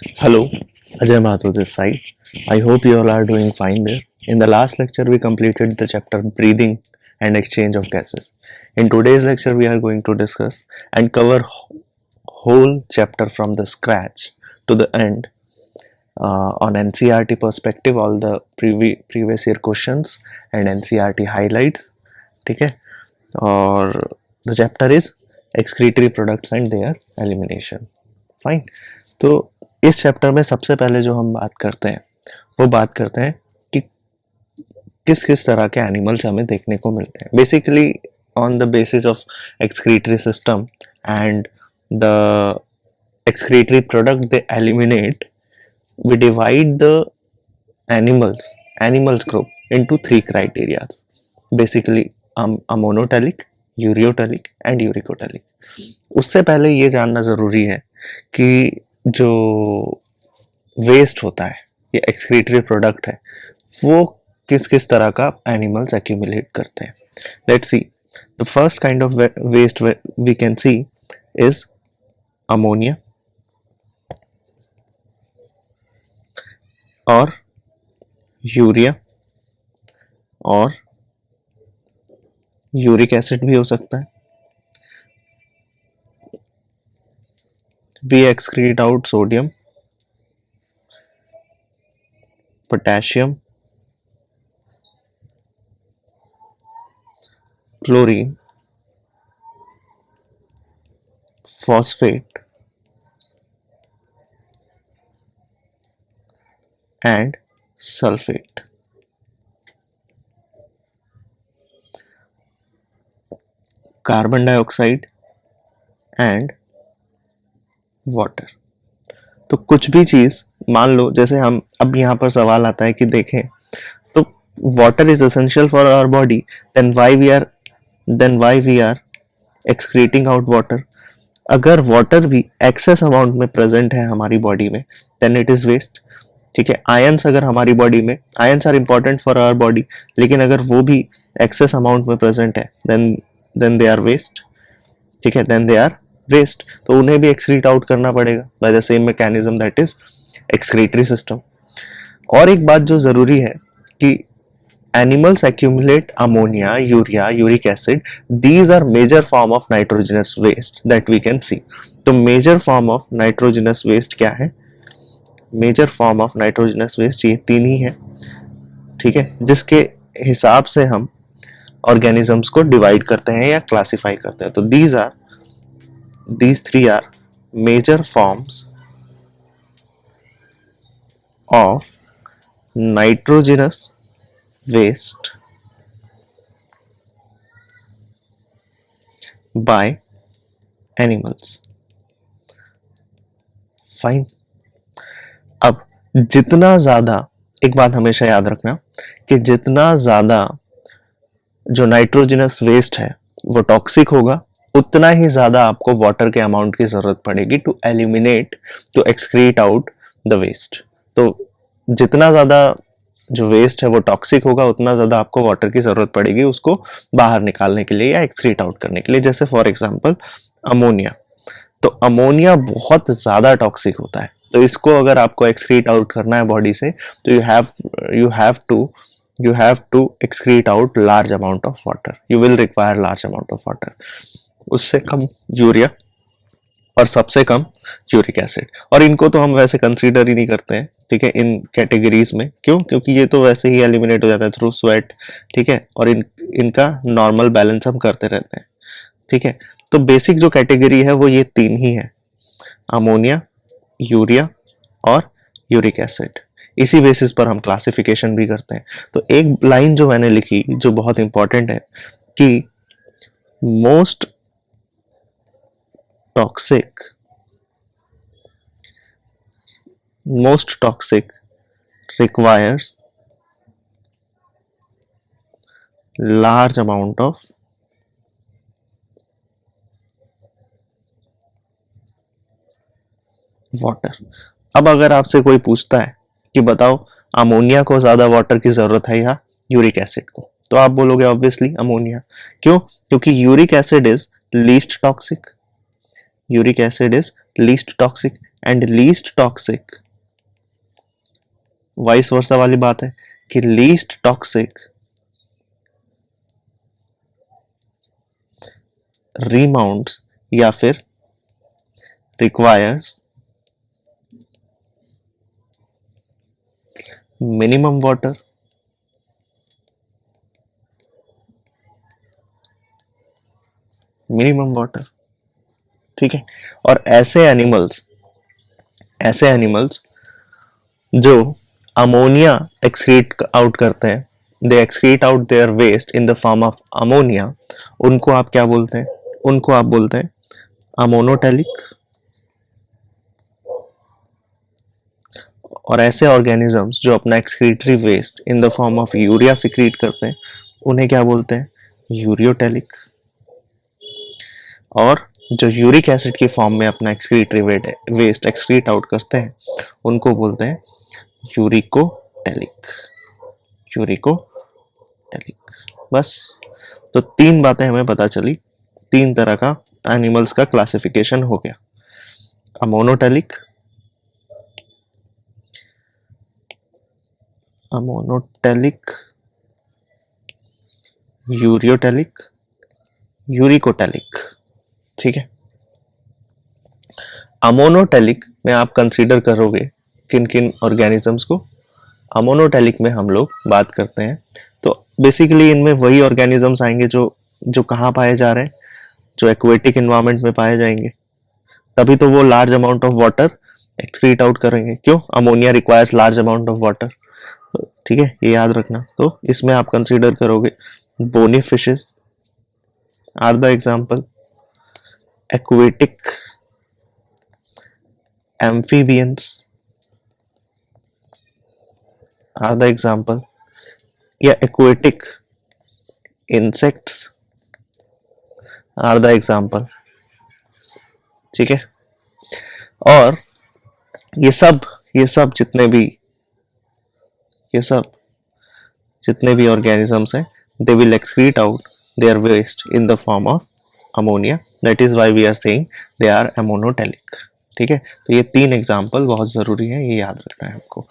Hello, Ajay Mathur this side. I hope you all are doing fine there. In the last lecture, we completed the chapter breathing and exchange of gases. In today's lecture, we are going to discuss and cover whole chapter from the scratch to the end on NCERT perspective, all the previous year questions and NCERT highlights. ठीक है और the chapter is excretory products and their elimination. Fine. तो इस chapter में सबसे पहले जो हम बात करते हैं वो बात करते हैं कि किस किस तरह के एनिमल्स हमें देखने को मिलते हैं. Basically on the basis of excretory system and the excretory product they eliminate, we divide the animals group into three criteria. Basically amonotelic, ureotelic and uricotelic. उससे पहले ये जानना ज़रूरी है कि जो वेस्ट होता है ये एक्सक्रीटरी प्रोडक्ट है वो किस किस तरह का एनिमल्स एक्यूमुलेट करते हैं. Let's see the first kind of waste we can see is ammonia और यूरिया और यूरिक एसिड भी हो सकता है. We excrete out sodium, potassium, chlorine, phosphate and sulfate. Carbon dioxide and water. तो कुछ भी चीज मान लो जैसे हम अब यहाँ पर सवाल आता है कि देखें तो water is essential for our body, then why we are excreting out water. अगर वाटर भी एक्सेस अमाउंट में प्रेजेंट है हमारी बॉडी में देन इट इज वेस्ट. ठीक है, आयंस अगर हमारी बॉडी में, ions are important for our body, लेकिन अगर वो भी एक्सेस अमाउंट में प्रेजेंट है देन दे आर वेस्ट. ठीक है, देन दे आर वेस्ट. तो उन्हें भी एक्सक्रीट आउट करना पड़ेगा by the same mechanism that is excretory system. और एक बात जो जरूरी है कि animals accumulate ammonia, urea, uric acid. These are major form of nitrogenous waste that we can see. तो major form of nitrogenous waste क्या है? Major form of nitrogenous waste ये तीन ही है. ठीक है, जिसके हिसाब से हम ऑर्गेनिजम्स को डिवाइड करते हैं या क्लासिफाई करते हैं. तो these three are major forms of nitrogenous waste by animals. Fine. अब जितना ज्यादा, एक बात हमेशा याद रखना कि जितना ज्यादा जो नाइट्रोजनस वेस्ट है वो टॉक्सिक होगा उतना ही ज्यादा आपको वाटर के अमाउंट की जरूरत पड़ेगी to eliminate, to excrete out the waste. तो जितना ज्यादा जो वेस्ट है वो टॉक्सिक होगा उतना ज्यादा आपको वाटर की जरूरत पड़ेगी उसको बाहर निकालने के लिए या एक्सक्रीट आउट करने के लिए. जैसे फॉर एग्जांपल अमोनिया. तो अमोनिया बहुत ज्यादा टॉक्सिक होता है, तो इसको अगर आपको एक्सक्रीट आउट करना है बॉडी से तो you have to excrete out large amount of water. You will require large amount of water. उससे कम यूरिया और सबसे कम यूरिक एसिड. और इनको तो हम वैसे कंसीडर ही नहीं करते हैं. ठीक है, इन कैटेगरीज में. क्यों? क्योंकि ये तो वैसे ही एलिमिनेट हो जाता है थ्रू स्वेट. ठीक है, और इनका नॉर्मल बैलेंस हम करते रहते हैं. ठीक है, तो बेसिक जो कैटेगरी है वो ये तीन ही है, अमोनिया, यूरिया और यूरिक एसिड. इसी बेसिस पर हम क्लासिफिकेशन भी करते हैं. तो एक लाइन जो मैंने लिखी जो बहुत इंपॉर्टेंट है कि most toxic requires large amount of water. अब अगर आपसे कोई पूछता है कि बताओ अमोनिया को ज्यादा वाटर की जरूरत है या यूरिक एसिड को, तो आप बोलोगे ऑब्वियसली अमोनिया. क्यों? क्योंकि uric acid is least toxic. Uric acid is least toxic. And least toxic, vice versa वाली बात है कि लीस्ट टॉक्सिक रीमाउंट्स या फिर requires minimum water, minimum water, ठीक है। और ऐसे एनिमल्स जो अमोनिया एक्सक्रीट आउट करते हैं, they excrete out their waste in the form of ammonia, उनको आप क्या बोलते हैं? उनको आप बोलते हैं अमोनोटेलिक। और ऐसे ऑर्गेनिजम्स जो अपना excretory waste in the form of urea secrete करते हैं, उन्हें क्या बोलते हैं? यूरियोटेलिक। और जो यूरिक एसिड की फॉर्म में अपना एक्सक्रीटरी वेस्ट एक्सक्रीट आउट करते हैं, उनको बोलते हैं यूरिकोटेलिक। यूरिकोटेलिक। बस, तो 3 बातें हमें पता चली, 3 तरह का एनिमल्स का क्लासिफिकेशन हो गया। अमोनोटेलिक, यूरियोटेलिक, यूरिकोटेलिक, ठीक है। अमोनोटेलिक में आप कंसीडर करोगे किन किन ऑर्गेनिजम्स को? अमोनोटेलिक में हम लोग बात करते हैं तो बेसिकली इनमें वही ऑर्गेनिजम्स आएंगे जो कहाँ पाए जा रहे हैं, जो एक्वेटिक एनवायरनमेंट में पाए जाएंगे। तभी तो वो large amount of water excrete out करेंगे। क्यों? Ammonia requires large amount of water, ठीक है, ये याद रखना। तो इसमें आप कंसीडर करोगे bony fishes are the example, aquatic amphibians are the example, या aquatic insects are the example, ठीक है। और ये सब जितने भी ऑर्गेनिजम्स हैं, they will excrete out their waste in the form of ammonia, that is why we are saying they are ammoniotelic, ठीक है। तो ये 3 एग्जाम्पल बहुत जरूरी है, ये याद रखना है आपको,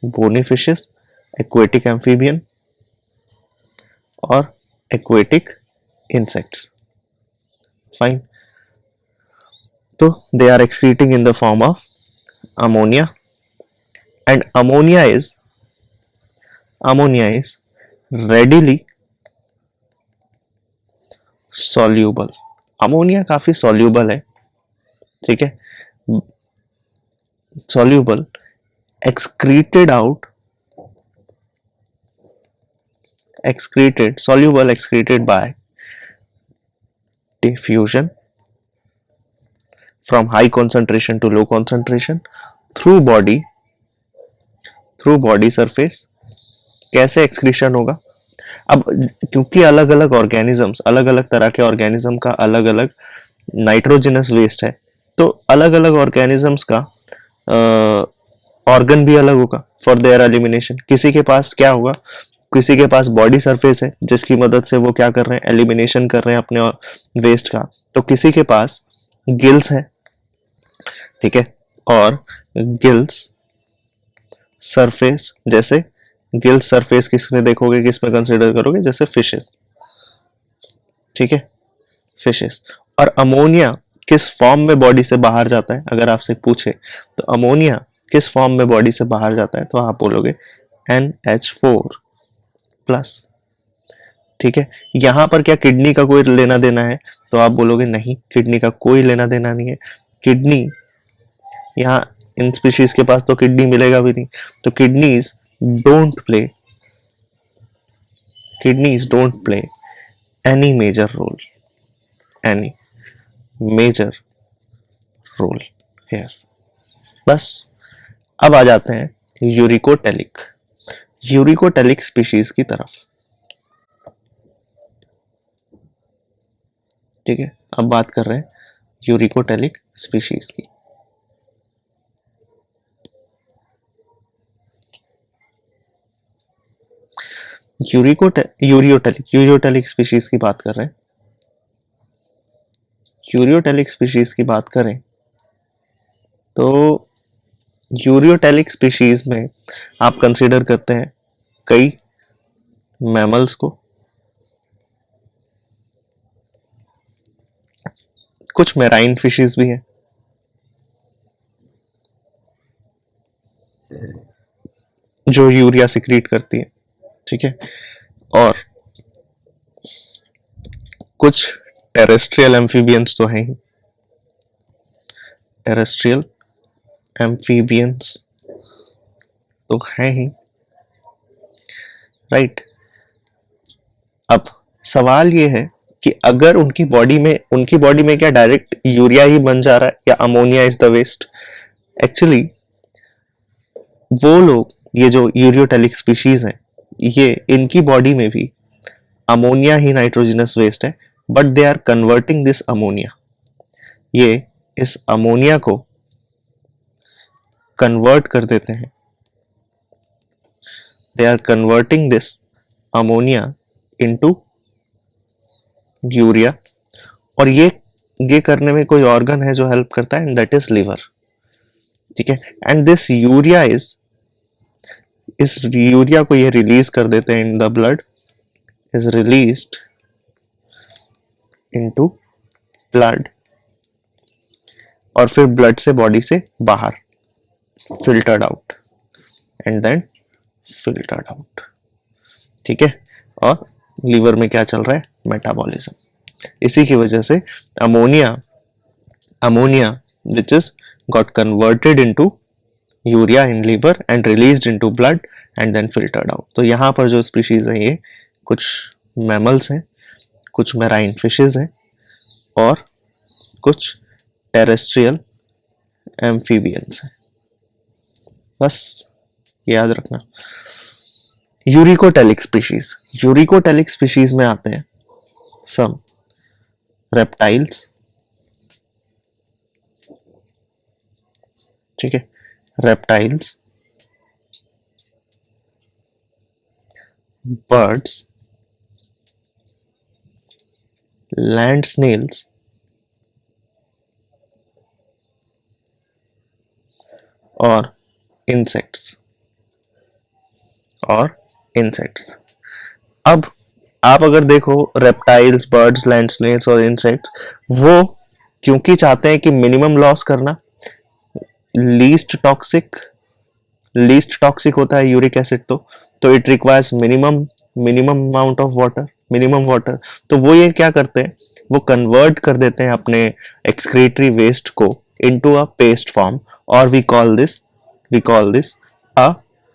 बोनी फिशेस, एक्वेटिक एम्फीबियन और एक्वेटिक इंसेक्ट्स, फाइन। तो they are excreting in the form of ammonia, and ammonia is readily soluble, ammonia काफी soluble है, ठीक है। soluble excreted by diffusion from high concentration to low concentration through body surface। कैसे excretion होगा? अब क्योंकि अलग अलग ऑर्गेनिजम्स, अलग अलग तरह के ऑर्गेनिज्म का अलग अलग नाइट्रोजनस वेस्ट है, तो अलग अलग ऑर्गेनिजम्स का ऑर्गन भी अलग होगा फॉर देयर एलिमिनेशन। किसी के पास क्या होगा, किसी के पास बॉडी सरफेस है जिसकी मदद से वो क्या कर रहे हैं, एलिमिनेशन कर रहे हैं अपने वेस्ट का, तो किसी के पास गिल्स है, ठीक है। और गिल्स सरफेस, जैसे गिल्स सरफेस किसमें देखोगे, किसमें कंसीडर करोगे, जैसे फिशेस, ठीक है, फिशेस। और अमोनिया किस फॉर्म में बॉडी से बाहर जाता है, अगर आपसे पूछे तो अमोनिया किस फॉर्म में बॉडी से बाहर जाता है, तो आप बोलोगे NH4+, ठीक है। यहां पर क्या किडनी का कोई लेना देना है, तो आप बोलोगे नहीं, किडनी का कोई लेना देना नहीं है। किडनी यहाँ इन स्पीशीज के पास तो किडनी मिलेगा भी नहीं, तो kidneys don't play any major role here। बस, अब आ जाते हैं यूरिकोटेलिक स्पीशीज की तरफ, ठीक है। अब बात कर रहे हैं यूरिकोटेलिक स्पीशीज की। यूरियोटेलिक स्पीशीज की बात कर रहे हैं। यूरियोटेलिक स्पीशीज की बात करें तो यूरियोटेलिक स्पीशीज में आप कंसीडर करते हैं कई मैमल्स को, कुछ मैराइन फिशेस भी हैं, जो यूरिया सिक्रीट करती है, ठीक है, और कुछ टेरेस्ट्रियल एम्फीबियंस तो हैं ही, टेरेस्ट्रियल एम्फीबियंस तो हैं ही, राइट। अब सवाल ये है कि अगर उनकी बॉडी में क्या डायरेक्ट यूरिया ही बन जा रहा है या ammonia is the waste. Actually वो लोग, ये जो यूरियोटेलिक स्पीशीज हैं, ये इनकी बॉडी में भी अमोनिया ही नाइट्रोजनस वेस्ट है, but they are converting this ammonia, ये इस अमोनिया को कन्वर्ट कर देते हैं, they are converting this ammonia into urea, और ये करने में कोई ऑर्गन है जो हेल्प करता है, एंड दैट इज लिवर, ठीक है। एंड दिस यूरिया इस यूरिया को ये रिलीज कर देते हैं in the blood, is released into blood, और फिर ब्लड से बॉडी से बाहर filtered out and then filtered out, ठीक है। और लीवर में क्या चल रहा है, मेटाबॉलिज्म। इसी की वजह से ammonia which is got converted into urea in liver and released into blood and then filtered out. तो यहाँ पर जो स्पीशीज हैं ये कुछ मैमल्स हैं, कुछ मैराइन फिशेज हैं और कुछ टेरेस्ट्रियल एम्फीबियंस हैं, बस याद रखना। यूरिकोटेलिक स्पीशीज में आते हैं सम रेप्टाइल्स, ठीक है, रेप्टाइल्स, बर्ड्स, लैंड स्नेल्स और इंसेक्ट्स अब आप अगर देखो रेप्टाइल्स, बर्ड्स, लैंड स्नेल्स और इंसेक्ट्स, वो क्योंकि चाहते हैं कि मिनिमम लॉस करना, लीस्ट टॉक्सिक होता है यूरिक एसिड, तो it requires minimum amount of water, minimum water. तो वो ये क्या करते हैं, वो कन्वर्ट कर देते हैं अपने एक्सक्रीटरी वेस्ट को इनटू अ पेस्ट फॉर्म, और we call this a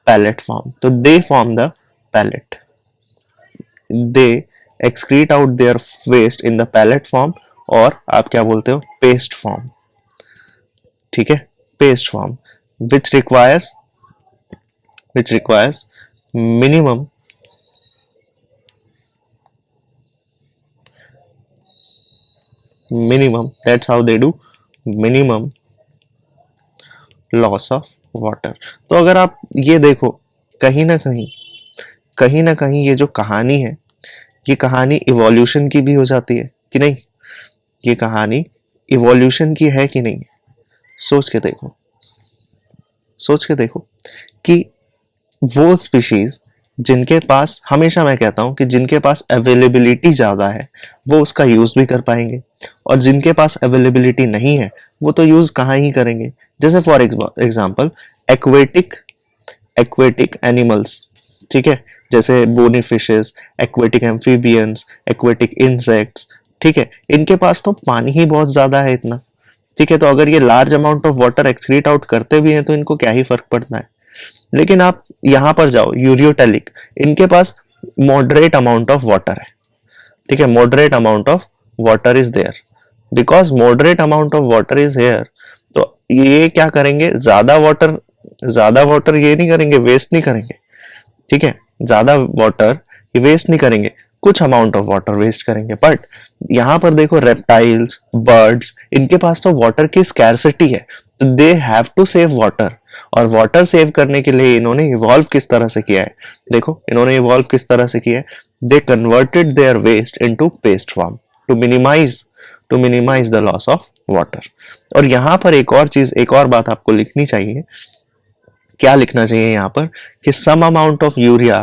pellet form. तो they form the pellet, they excrete out their waste in the pellet form, और आप क्या बोलते हो, पेस्ट फॉर्म, ठीक है, paste form which requires minimum that's how they do minimum loss of water। तो अगर आप ये देखो, कहीं ना कहीं ये जो कहानी है, ये कहानी इवोल्यूशन की भी हो जाती है कि नहीं, ये कहानी इवोल्यूशन की है कि नहीं। सोच के देखो कि वो स्पीशीज जिनके पास, हमेशा मैं कहता हूं कि जिनके पास अवेलेबिलिटी ज्यादा है वो उसका यूज भी कर पाएंगे, और जिनके पास अवेलेबिलिटी नहीं है वो तो यूज कहाँ ही करेंगे। जैसे फॉर एग्जांपल एक्वेटिक एनिमल्स, ठीक है, जैसे bony fishes, aquatic amphibians, aquatic insects, ठीक है, इनके पास तो पानी ही बहुत ज्यादा है इतना, ठीक है। तो अगर ये large amount of water excrete out करते भी हैं तो इनको क्या ही फर्क पड़ता है। लेकिन आप यहां पर जाओ यूरियोटेलिक, इनके पास मॉडरेट अमाउंट ऑफ वाटर है, ठीक है, moderate amount of water is there, because moderate amount of water is here. तो ये क्या करेंगे, ज्यादा वाटर ये नहीं करेंगे, वेस्ट नहीं करेंगे, ठीक है, ज्यादा वाटर ये वेस्ट नहीं करेंगे, कुछ अमाउंट ऑफ वाटर वेस्ट करेंगे। बट यहां पर देखो रेप्टाइल्स, बर्ड्स, इनके पास तो वाटर की स्कैर्सिटी है, तो they have to save water, और वाटर सेव करने के लिए इन्होंने इवॉल्व किस तरह से किया है, देखो इन्होंने इवॉल्व किस तरह से किया है, they converted their waste into paste form to minimize the loss of water. और यहां पर एक और बात आपको लिखनी चाहिए क्या लिखना चाहिए यहाँ पर कि सम अमाउंट ऑफ यूरिया,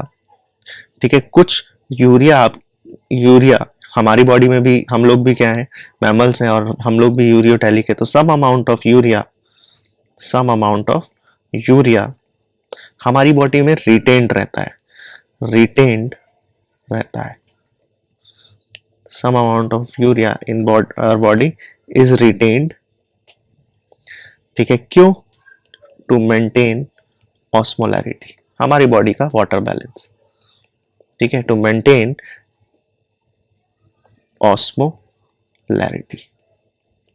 ठीक है, कुछ यूरिया हमारी बॉडी में भी, हम लोग भी क्या है, मैमल्स हैं और हम लोग भी यूरियोटैलिक है, तो सम अमाउंट ऑफ यूरिया हमारी बॉडी में रिटेन्ड रहता है, रिटेन्ड रहता है। Some amount of urea in our body is retained, ठीक है, क्यों? टू मेंटेन ऑस्मोलैरिटी, हमारी बॉडी का वाटर बैलेंस, ठीक है, टू मेंटेन ऑस्मोलैरिटी,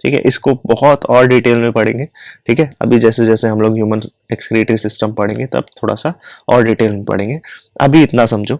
ठीक है। इसको बहुत और डिटेल में पढ़ेंगे, ठीक है। अभी जैसे जैसे हम लोग ह्यूमन एक्सक्रीटरी सिस्टम पढ़ेंगे तब थोड़ा सा और डिटेल में पढ़ेंगे, अभी इतना समझो।